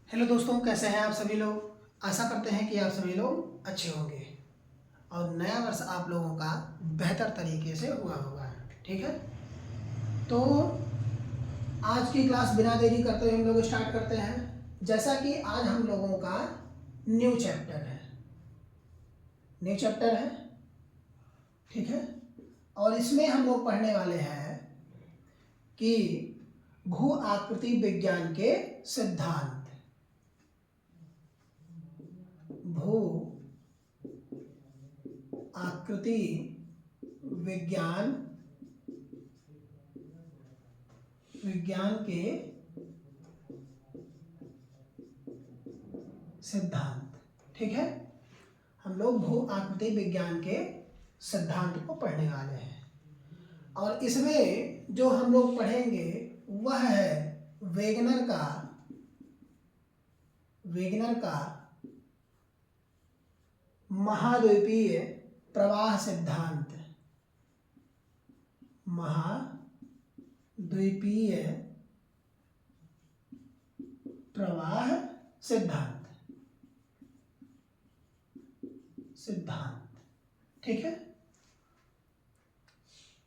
Hello दोस्तों, कैसे हैं आप सभी लोग। आशा करते हैं कि आप सभी लोग अच्छे होंगे और नया वर्ष आप लोगों का बेहतर तरीके से हुआ होगा। ठीक है, तो आज की क्लास बिना देरी करते हुए हम लोग स्टार्ट करते हैं। जैसा कि आज हम लोगों का न्यू चैप्टर है। ठीक है, और इसमें हम लोग पढ़ने वाले हैं कि भू आकृति विज्ञान के सिद्धांत। भू आकृति विज्ञान के सिद्धांत। ठीक है, हम लोग भू आकृति विज्ञान के सिद्धांत को पढ़ने वाले हैं और इसमें जो हम लोग पढ़ेंगे वह है वेगनर का महाद्वीपीय प्रवाह सिद्धांत। महाद्वीपीय प्रवाह सिद्धांत। ठीक है,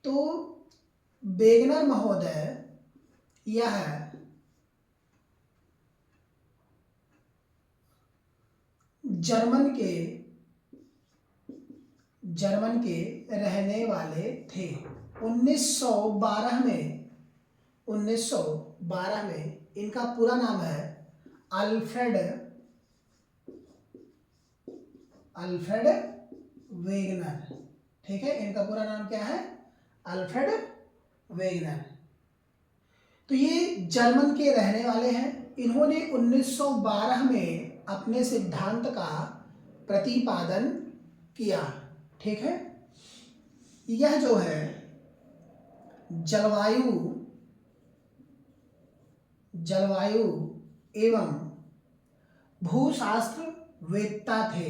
तो वेगनर महोदय यह जर्मन के रहने वाले थे। 1912 में इनका पूरा नाम है अल्फ्रेड वेगनर। ठीक है, इनका पूरा नाम क्या है? Alfred Wegener. तो ये जर्मन के रहने वाले हैं। इन्होंने 1912 में अपने सिद्धांत का प्रतिपादन किया। ठीक है, यह जो है जलवायु एवं भूशास्त्र वेत्ता थे।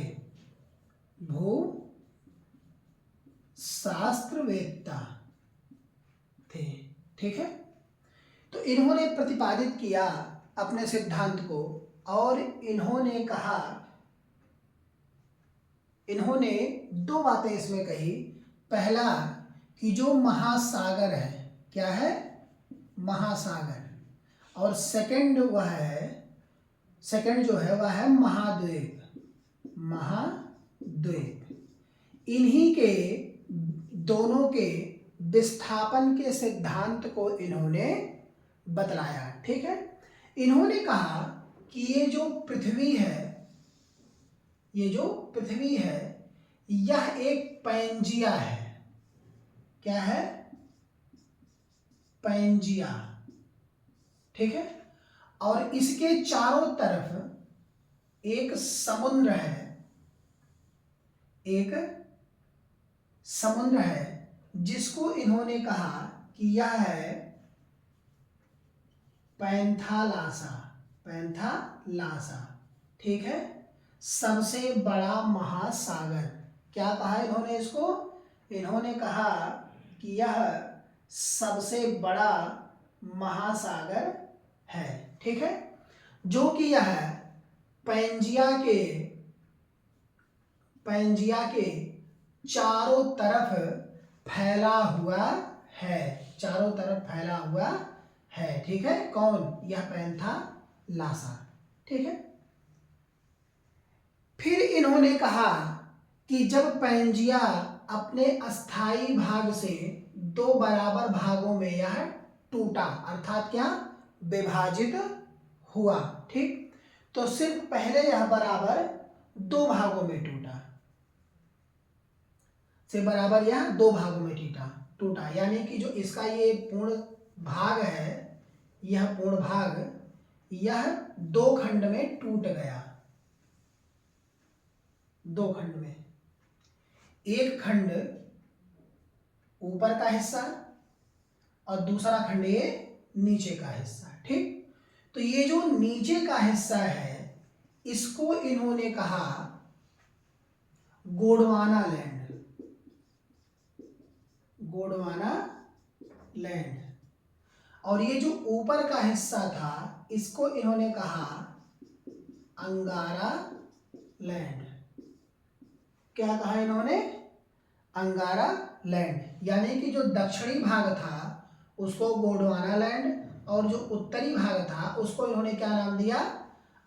ठीक है, तो इन्होंने प्रतिपादित किया अपने सिद्धांत को और इन्होंने दो बातें इसमें कही। पहला कि जो महासागर है, क्या है? महासागर। और सेकंड जो है वह है महाद्वीप। इन्हीं के दोनों के विस्थापन के सिद्धांत को इन्होंने बतलाया। ठीक है, इन्होंने कहा कि ये जो पृथ्वी है यह एक पैंजिया है। क्या है? पैंजिया। ठीक है, और इसके चारों तरफ एक समुद्र है जिसको इन्होंने कहा कि यह है पैंथालासा। ठीक है, सबसे बड़ा महासागर। क्या कहा इन्होंने इसको? इन्होंने कहा कि यह सबसे बड़ा महासागर है। ठीक है, जो कि यह पैंजिया के चारों तरफ फैला हुआ है। ठीक है, कौन? यह पैंथालासा। ठीक है, फिर इन्होंने कहा कि जब पैंजिया अपने अस्थाई भाग से दो बराबर भागों में यह टूटा, अर्थात क्या? विभाजित हुआ। ठीक, तो सिर्फ पहले यह बराबर दो भागों में टूटा। टूटा यानी कि जो इसका ये पूर्ण भाग है, यह पूर्ण भाग यह दो खंड में टूट गया। दो खंड में, एक खंड ऊपर का हिस्सा और दूसरा खंड ये नीचे का हिस्सा। ठीक, तो ये जो नीचे का हिस्सा है इसको इन्होंने कहा गोंडवाना लैंड और ये जो ऊपर का हिस्सा था इसको इन्होंने कहा अंगारा लैंड। क्या कहा इन्होंने? अंगारा लैंड। यानी कि जो दक्षिणी भाग था उसको गोंडवाना लैंड और जो उत्तरी भाग था उसको इन्होंने क्या नाम दिया?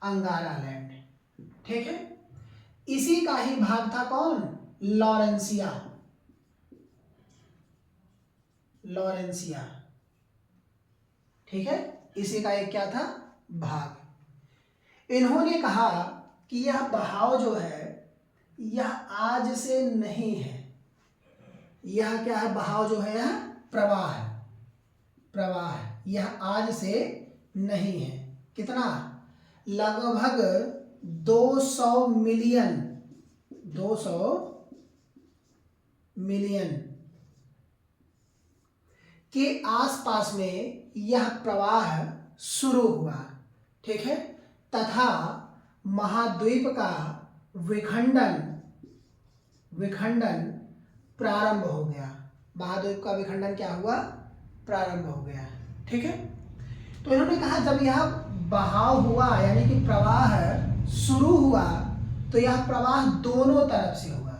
अंगारा लैंड। ठीक है। इसी का ही भाग था कौन? लॉरेंसिया। लॉरेंसिया। ठीक है। इसी का एक क्या था? भाग। इन्होंने कहा कि यह बहाव जो है यह आज से नहीं है। यह क्या है? बहाव जो है यह प्रवाह है। प्रवाह है, यह आज से नहीं है। कितना? लगभग 200 मिलियन 200 मिलियन के आसपास में यह प्रवाह शुरू हुआ। ठीक है। तथा महाद्वीप का विखंडन विखंडन प्रारंभ हो गया। महाद्वीप का विखंडन क्या हुआ? प्रारंभ हो गया। ठीक है। तो इन्होंने कहा जब यह बहाव हुआ यानी कि प्रवाह शुरू हुआ तो यह प्रवाह दोनों तरफ से हुआ।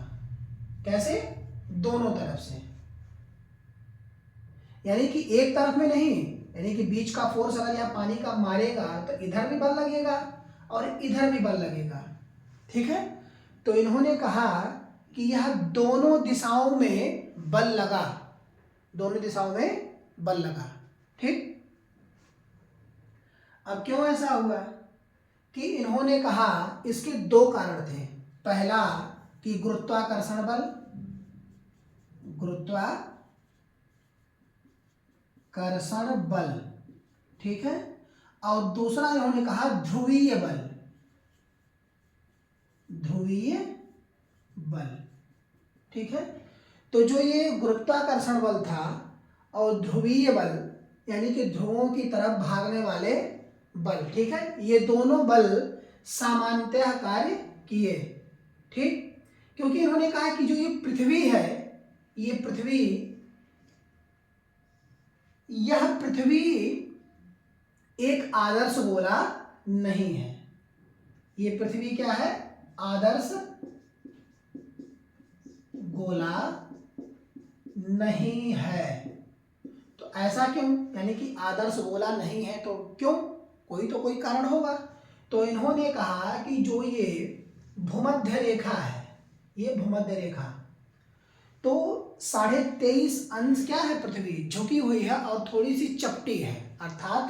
कैसे? दोनों तरफ से। यानी कि एक तरफ में नहीं, यानी कि बीच का फोर्स अगर यह पानी का मारेगा तो इधर भी बल लगेगा और इधर भी बल लगेगा। ठीक है। तो इन्होंने कहा कि यह दोनों दिशाओं में बल लगा। दोनों दिशाओं में बल लगा। ठीक। अब क्यों ऐसा हुआ? कि इन्होंने कहा इसके दो कारण थे। पहला कि गुरुत्वाकर्षण बल, गुरुत्वाकर्षण बल। ठीक है। और दूसरा इन्होंने कहा ध्रुवीय बल। ध्रुवीय बल। ठीक है। तो जो ये गुरुत्वाकर्षण बल था और ध्रुवीय बल यानी कि ध्रुवों की तरफ भागने वाले बल, ठीक है, ये दोनों बल सामान्यतः कार्य किए। ठीक। क्योंकि इन्होंने कहा कि जो ये पृथ्वी है, ये पृथ्वी, यह पृथ्वी एक आदर्श गोला नहीं है। ये पृथ्वी क्या है? आदर्श गोला नहीं है। तो ऐसा क्यों? यानी कि आदर्श गोला नहीं है तो क्यों? कोई कारण होगा। तो इन्होंने कहा कि जो ये भूमध्य रेखा है, ये भूमध्य रेखा तो 23.5 क्या है? पृथ्वी झुकी हुई है और थोड़ी सी चपटी है, अर्थात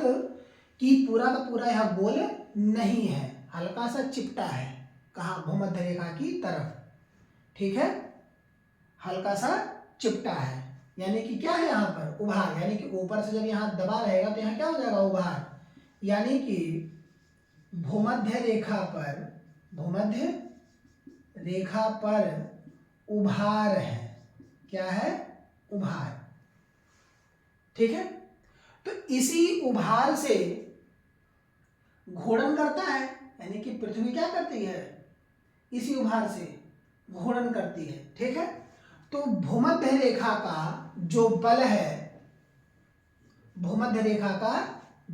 कि पूरा का पूरा यह गोल नहीं है, हल्का सा चिपटा है। कहाँ? भूमध्य रेखा की तरफ। ठीक है। हल्का सा चिपटा है। यानी कि क्या है यहाँ पर? उभार। यानी कि ऊपर से जब यहाँ दबा रहेगा तो यहाँ क्या हो जाएगा? उभार। यानी कि भूमध्य रेखा पर उभार है। क्या है? उभार। ठीक है। तो इसी उभार से घूर्णन करता है, यानी कि पृथ्वी क्या करती है? इसी उभार से घूर्णन करती है। ठीक है। तो भूमध्य रेखा का जो बल है, भूमध्य रेखा का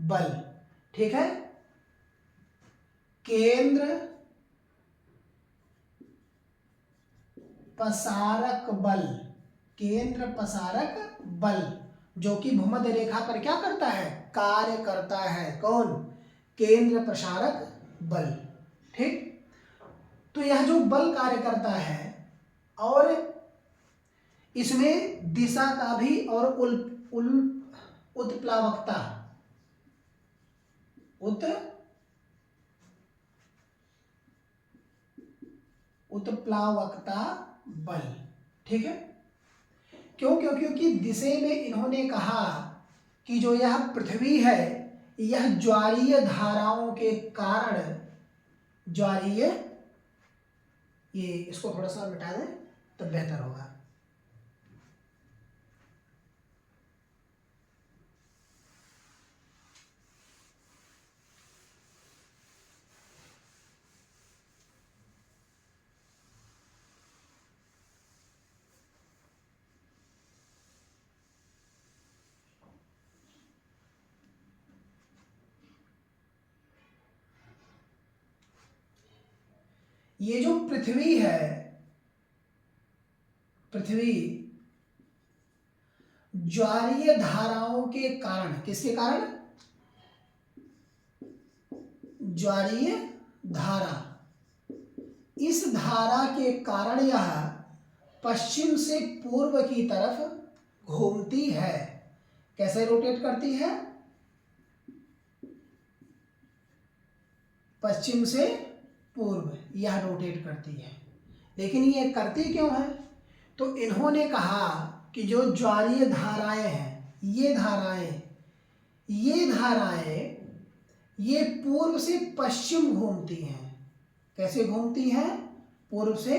बल, ठीक है, केंद्र पसारक बल, केंद्र पसारक बल जो कि भूमध्य रेखा पर क्या करता है? कार्य करता है। कौन? केंद्र प्रसारक बल। ठीक। तो यह जो बल कार्य करता है और इसमें दिशा का भी और उत्प्लावकता उत्प्लावकता बल। ठीक है। क्योंकि दिशा में इन्होंने कहा कि जो यह पृथ्वी है यह ज्वारीय धाराओं के कारण, ज्वारीय, ये इसको थोड़ा सा मिटा दें तो बेहतर होगा। ये जो पृथ्वी है, पृथ्वी ज्वारीय धाराओं के कारण, किसके कारण? ज्वारीय धारा, इस धारा के कारण यह पश्चिम से पूर्व की तरफ घूमती है। कैसे रोटेट करती है? पश्चिम से पूर्व यह रोटेट करती है। लेकिन ये करती क्यों है? तो इन्होंने कहा कि जो ज्वारीय धाराएं हैं, ये धाराएं ये पूर्व से पश्चिम घूमती हैं। कैसे घूमती हैं? पूर्व से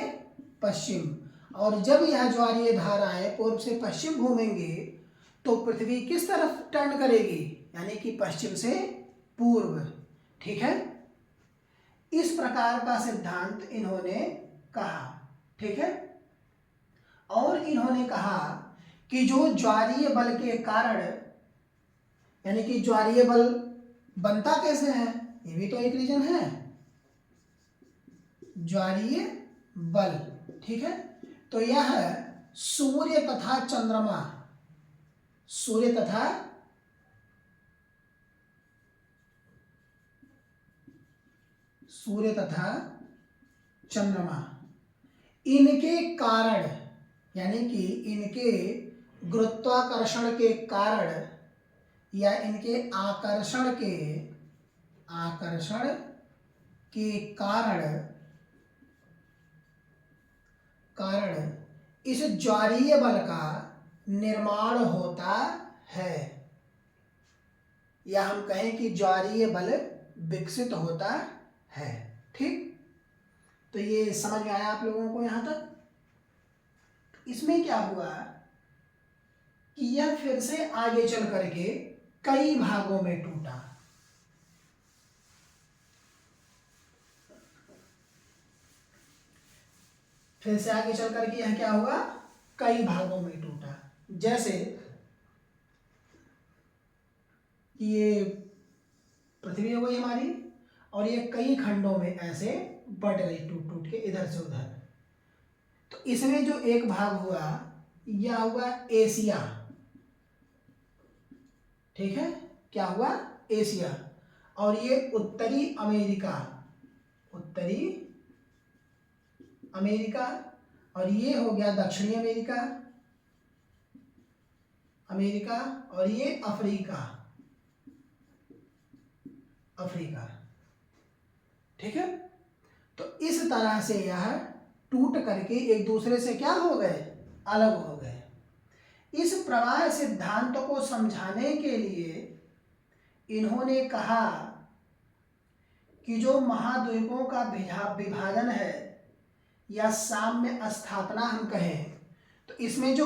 पश्चिम। और जब यह ज्वारीय धाराएं पूर्व से पश्चिम घूमेंगे तो पृथ्वी किस तरफ टर्न करेगी? यानी कि पश्चिम से पूर्व। ठीक है, इस प्रकार का सिद्धांत इन्होंने कहा। ठीक है, और इन्होंने कहा कि जो ज्वारीय बल के कारण, यानी कि ज्वारीय बल बनता कैसे है, ये भी तो एक रीजन है, ज्वारीय बल। ठीक है, तो यह सूर्य तथा चंद्रमा, सूर्य तथा चंद्रमा, इनके कारण, यानी कि इनके गुरुत्वाकर्षण के कारण या इनके आकर्षण के कारण इस ज्वारीय बल का निर्माण होता है, या हम कहें कि ज्वारीय बल विकसित होता है। ठीक, तो ये समझ में आया आप लोगों को यहां तक? इसमें क्या हुआ कि यह फिर से आगे चल करके कई भागों में टूटा। फिर से आगे चल करके यह क्या हुआ? कई भागों में टूटा। जैसे ये पृथ्वी हो गई हमारी, और ये कई खंडों में ऐसे बढ़ गई, टूट टूट के इधर से उधर। तो इसमें जो एक भाग हुआ, यह हुआ एशिया। ठीक है, क्या हुआ? एशिया। और ये उत्तरी अमेरिका, और ये हो गया दक्षिणी अमेरिका, और ये अफ्रीका। ठीक है, तो इस तरह से यह टूट करके एक दूसरे से क्या हो गए? अलग हो गए। इस प्रवाह सिद्धांत को समझाने के लिए इन्होंने कहा कि जो महाद्वीपों का विभाजन है या साम्य स्थापना हम कहें, तो इसमें जो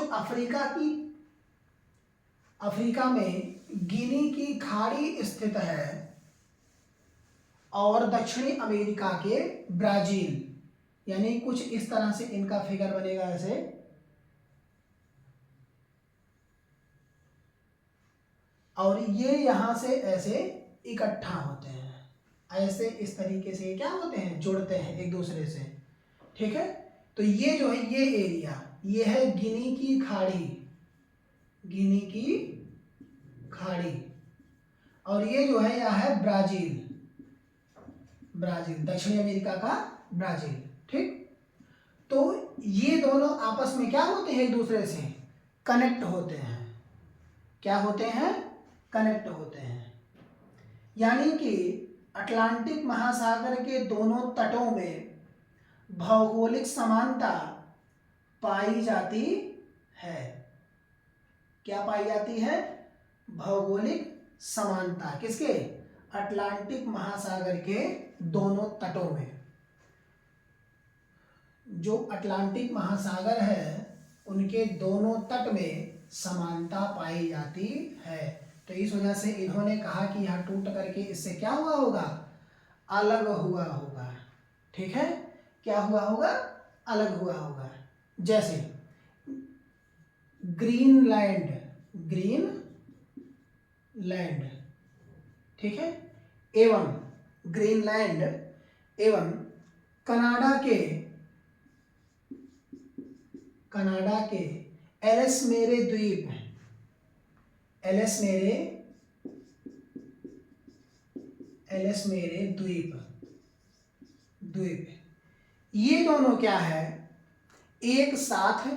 अफ्रीका में गिनी की खाड़ी स्थित है, और दक्षिणी अमेरिका के ब्राजील, यानी कुछ इस तरह से इनका फिगर बनेगा ऐसे। और ये यहां से ऐसे इकट्ठा होते हैं, ऐसे इस तरीके से क्या होते हैं? जुड़ते हैं एक दूसरे से। ठीक है, तो ये जो है ये एरिया, ये है गिनी की खाड़ी, और ये जो है यह है ब्राजील, दक्षिणी अमेरिका का ब्राजील। ठीक, तो ये दोनों आपस में क्या होते हैं? एक दूसरे से कनेक्ट होते हैं। क्या होते हैं? कनेक्ट होते हैं। यानी कि अटलांटिक महासागर के दोनों तटों में भौगोलिक समानता पाई जाती है। क्या पाई जाती है? भौगोलिक समानता। किसके? अटलांटिक महासागर के दोनों तटों में। जो अटलांटिक महासागर है उनके दोनों तट में समानता पाई जाती है। तो इस वजह से इन्होंने कहा कि यह टूट करके इससे क्या हुआ होगा? अलग हुआ होगा। ठीक है, क्या हुआ होगा? अलग हुआ होगा। जैसे ग्रीनलैंड, ठीक है, एवं ग्रीनलैंड एवं कनाडा के एलिस मेरे द्वीप, एलिस मेरे द्वीप, ये दोनों क्या है, एक साथ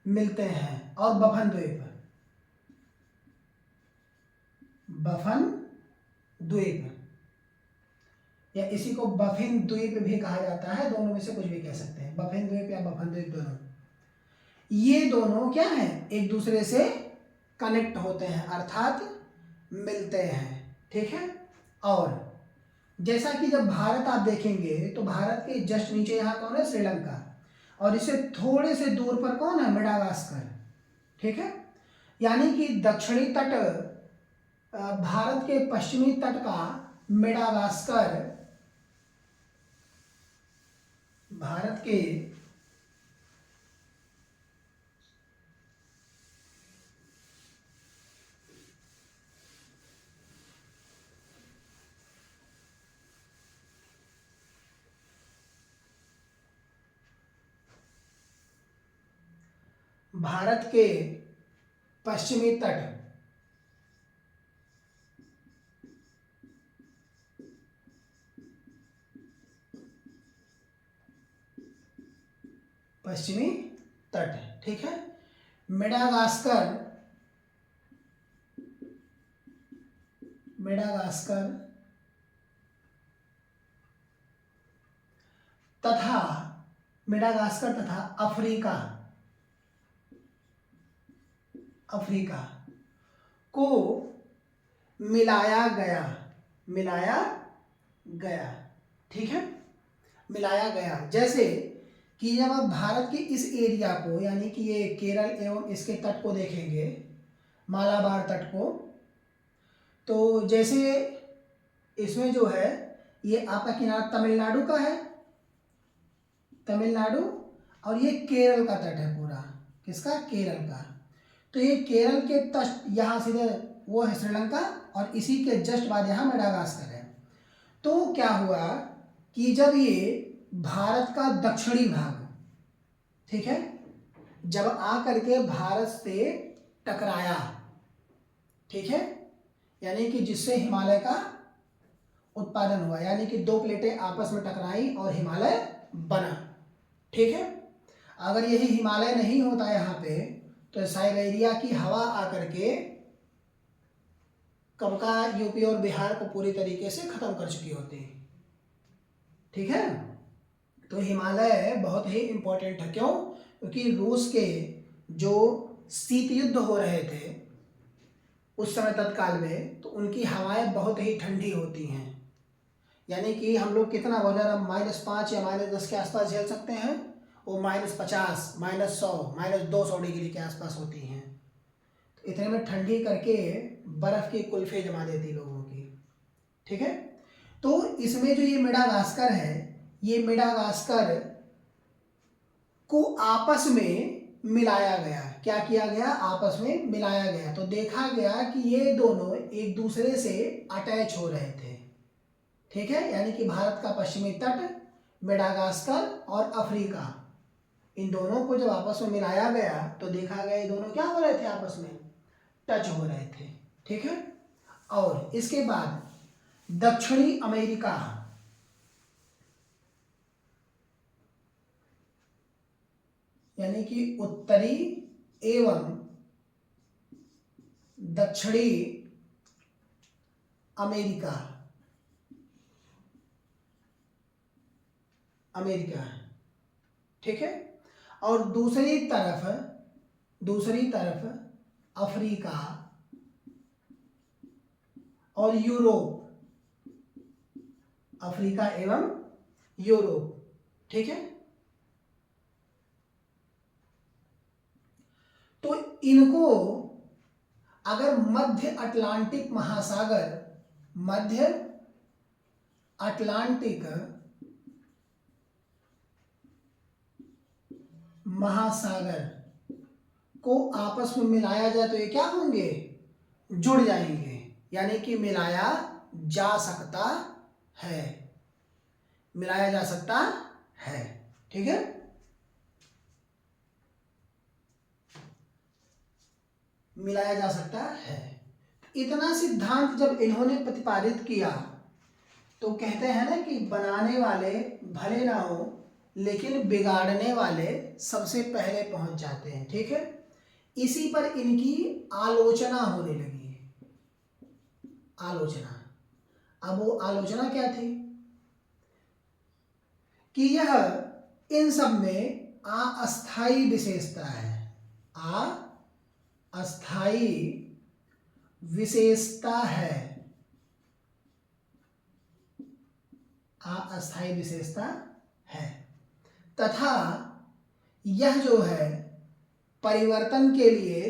मिलते हैं। और बफन द्वीप या इसी को बफिन द्वीप भी कहा जाता है, दोनों में से कुछ भी कह सकते हैं, बफिन द्वीप या बफन द्वीप दोनों। ये दोनों क्या है, एक दूसरे से कनेक्ट होते हैं अर्थात मिलते हैं, ठीक है। और जैसा कि जब भारत आप देखेंगे तो भारत के जस्ट नीचे यहाँ कौन है, श्रीलंका, और इससे थोड़े से दूर पर कौन है, मेडागास्कर, ठीक है। यानी कि दक्षिणी तट, भारत के पश्चिमी तट का मेडागास्कर भारत के पश्चिमी तट, पश्चिमी तट, ठीक है। मेडागास्कर तथा अफ्रीका को मिलाया गया, ठीक है, मिलाया गया। जैसे कि जब आप भारत के इस एरिया को, यानी कि ये केरल एवं इसके तट को देखेंगे, मालाबार तट को, तो जैसे इसमें जो है ये आपका किनारा तमिलनाडु का है, तमिलनाडु, और ये केरल का तट है पूरा, किसका, केरल का। तो ये केरल के तट यहाँ सीधे वो है श्रीलंका, और इसी के जस्ट बाद यहाँ मेडागास्कर है। तो क्या हुआ कि जब ये भारत का दक्षिणी भाग, ठीक है, जब आकर के भारत से टकराया, ठीक है, यानी कि जिससे हिमालय का उत्पादन हुआ, यानी कि दो प्लेटें आपस में टकराई और हिमालय बना, ठीक है। अगर यही हिमालय नहीं होता यहाँ पे तो साइबेरिया की हवा आकर के कब का यूपी और बिहार को पूरी तरीके से खत्म कर चुकी होती, ठीक है। तो हिमालय बहुत ही इंपॉर्टेंट है, क्यों, क्योंकि रूस के जो शीत युद्ध हो रहे थे उस समय तत्काल में, तो उनकी हवाएं बहुत ही ठंडी होती हैं, यानी कि हम लोग कितना बहुत ज़्यादा -5 या -10 के आसपास झेल सकते हैं, वो -50, -100, -200 डिग्री के आसपास होती हैं। तो इतने में ठंडी करके बर्फ़ की कुल्फी जमा देती लोगों की, ठीक है। तो इसमें जो ये मेडागास्कर है, ये मेडागास्कर को आपस में मिलाया गया, क्या किया गया, आपस में मिलाया गया। तो देखा गया कि ये दोनों एक दूसरे से अटैच हो रहे थे, ठीक है, यानी कि भारत का पश्चिमी तट, मेडागास्कर और अफ्रीका, इन दोनों को जब आपस में मिलाया गया तो देखा गया ये दोनों क्या हो रहे थे, आपस में टच हो रहे थे, ठीक है। और इसके बाद दक्षिणी अमेरिका, यानी कि उत्तरी एवं दक्षिणी अमेरिका, ठीक है। और दूसरी तरफ अफ्रीका और यूरोप, अफ्रीका एवं यूरोप, ठीक है। तो इनको अगर मध्य अटलांटिक महासागर को आपस में मिलाया जाए तो ये क्या होंगे, जुड़ जाएंगे, यानी कि मिलाया जा सकता है, है। ठीक है, मिलाया जा सकता है। इतना सिद्धांत जब इन्होंने प्रतिपादित किया तो कहते हैं ना कि बनाने वाले भले ना हो लेकिन बिगाड़ने वाले सबसे पहले पहुंच जाते हैं। ठीक है, इसी पर इनकी आलोचना होने लगी है। आलोचना, अब वो आलोचना क्या थी कि यह इन सब में अस्थाई विशेषता है। अस्थाई विशेषता है, अस्थाई विशेषता है, तथा यह जो है परिवर्तन के लिए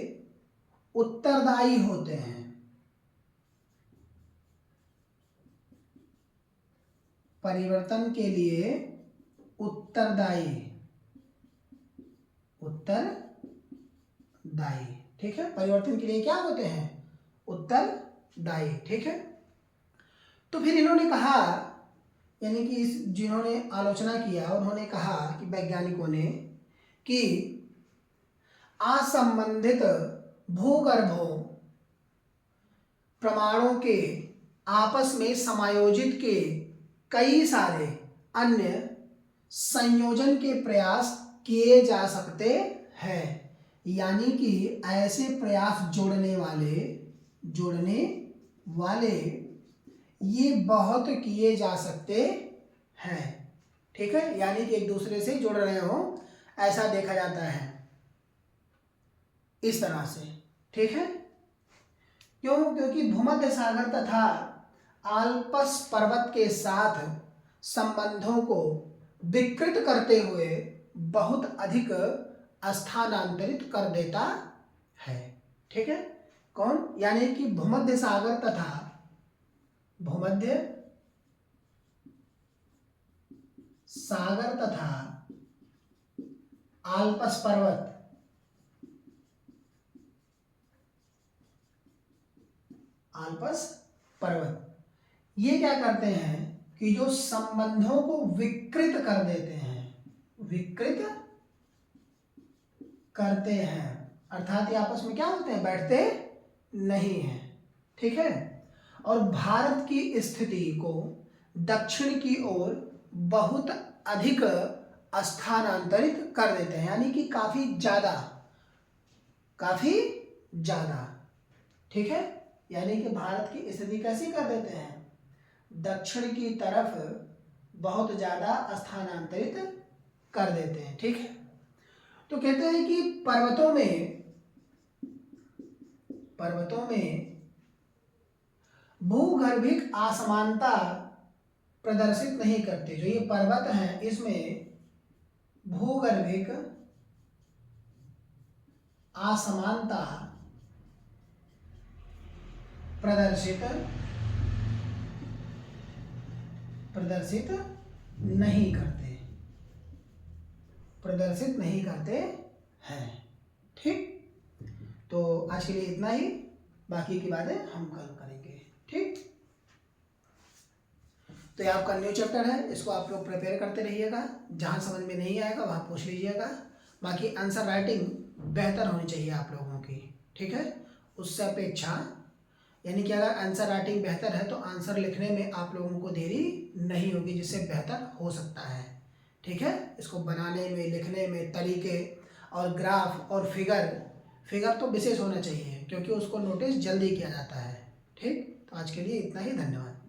उत्तरदायी होते हैं। परिवर्तन के लिए उत्तरदायी, ठीक है, परिवर्तन के लिए क्या होते हैं, उत्तरदायी। ठीक है, तो फिर इन्होंने कहा, यानी कि जिन्होंने आलोचना किया उन्होंने कहा कि वैज्ञानिकों ने कि असंबंधित भूगर्भों प्रमाणों के आपस में समायोजित के कई सारे अन्य संयोजन के प्रयास किए जा सकते हैं। यानी कि ऐसे प्रयास जोड़ने वाले ये बहुत किए जा सकते हैं। ठीक है, यानी कि एक दूसरे से जुड़ रहे हो ऐसा देखा जाता है इस तरह से। ठीक है, क्यों? क्योंकि भूमध्य सागर तथा आल्प्स पर्वत के साथ संबंधों को विकृत करते हुए बहुत अधिक स्थानांतरित कर देता है। ठीक है, कौन? यानी कि भूमध्य सागर तथा आल्प्स पर्वत ये क्या करते हैं कि जो संबंधों को विकृत कर देते हैं, अर्थात ये आपस में क्या होते हैं, बैठते नहीं हैं। ठीक है, और भारत की स्थिति को दक्षिण की ओर बहुत अधिक स्थानांतरित कर देते हैं, यानी कि काफी ज्यादा। ठीक है, यानी कि भारत की स्थिति कैसी कर देते हैं, दक्षिण की तरफ बहुत ज्यादा स्थानांतरित कर देते हैं। ठीक है, तो कहते हैं कि पर्वतों में भूगर्भिक असमानता प्रदर्शित नहीं करते। जो ये पर्वत हैं इसमें भूगर्भिक असमानता प्रदर्शित नहीं करते हैं। ठीक, तो आज के लिए इतना ही, बाकी की बातें हम कल करेंगे। ठीक, तो ये आपका न्यू चैप्टर है, इसको आप लोग प्रिपेयर करते रहिएगा। जहां समझ में नहीं आएगा वहां पूछ लीजिएगा। बाकी आंसर राइटिंग बेहतर होनी चाहिए आप लोगों की। ठीक है, उससे अपेक्षा, यानी कि अगर आंसर राइटिंग बेहतर है तो आंसर लिखने में आप लोगों को देरी नहीं होगी, जिससे बेहतर हो सकता है। ठीक है, इसको बनाने में, लिखने में तरीके, और ग्राफ और फिगर तो विशेष होना चाहिए क्योंकि उसको नोटिस जल्दी किया जाता है। ठीक, तो आज के लिए इतना ही, धन्यवाद।